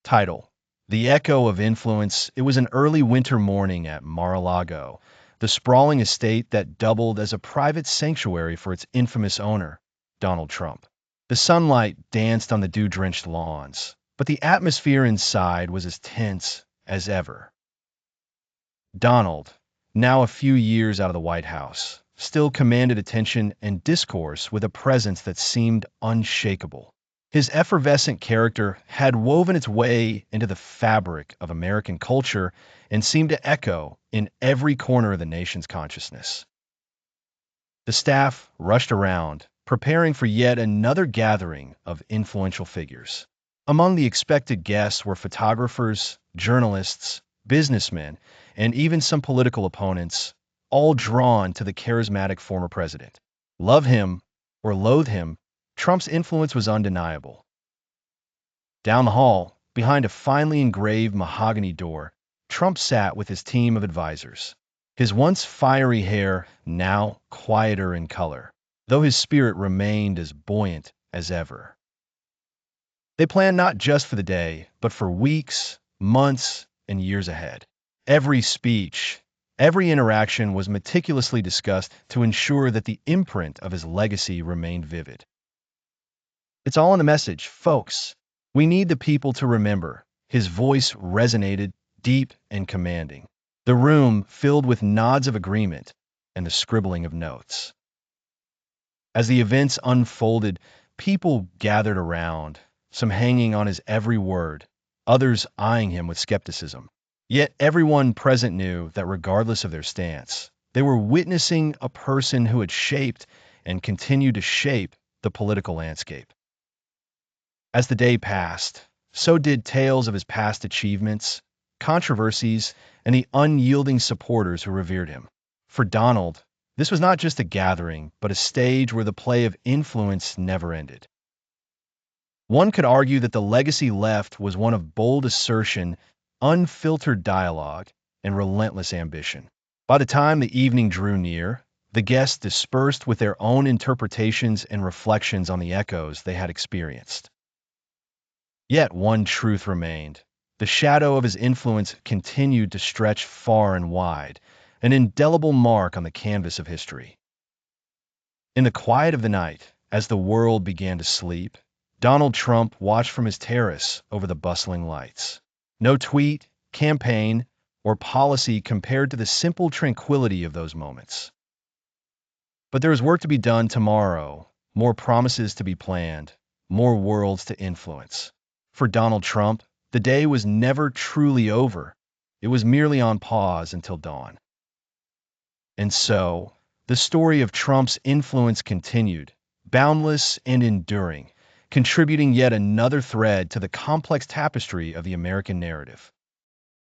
Title: The Echo of Influence. It was an early winter morning at Mar-a-Lago, the sprawling estate that doubled as a private sanctuary for its infamous owner, Donald Trump. The sunlight danced on the dew-drenched lawns, but the atmosphere inside was as tense as ever. Donald, now a few years out of the White House, still commanded attention and discourse with a presence that seemed unshakable. His effervescent character had woven its way into the fabric of American culture and seemed to echo in every corner of the nation's consciousness. The staff rushed around, preparing for yet another gathering of influential figures. Among the expected guests were photographers, journalists, businessmen, and even some political opponents, all drawn to the charismatic former president. Love him or loathe him, Trump's influence was undeniable. Down the hall, behind a finely engraved mahogany door, Trump sat with his team of advisors. His once fiery hair now quieter in color, though his spirit remained as buoyant as ever. They planned not just for the day, but for weeks, months, and years ahead. Every speech, every interaction was meticulously discussed to ensure that the imprint of his legacy remained vivid. It's all in the message, folks. We need the people to remember. His voice resonated, deep and commanding. The room filled with nods of agreement and the scribbling of notes. As the events unfolded, people gathered around, some hanging on his every word, others eyeing him with skepticism. Yet everyone present knew that regardless of their stance, they were witnessing a person who had shaped and continued to shape the political landscape. As the day passed, so did tales of his past achievements, controversies, and the unyielding supporters who revered him. For Donald, this was not just a gathering, but a stage where the play of influence never ended. One could argue that the legacy left was one of bold assertion, unfiltered dialogue, and relentless ambition. By the time the evening drew near, the guests dispersed with their own interpretations and reflections on the echoes they had experienced. Yet one truth remained. The shadow of his influence continued to stretch far and wide, an indelible mark on the canvas of history. In the quiet of the night, as the world began to sleep, Donald Trump watched from his terrace over the bustling lights. No tweet, campaign, or policy compared to the simple tranquility of those moments. But there is work to be done tomorrow, more promises to be planned, more worlds to influence. For Donald Trump, the day was never truly over. It was merely on pause until dawn. And so, the story of Trump's influence continued, boundless and enduring, contributing yet another thread to the complex tapestry of the American narrative.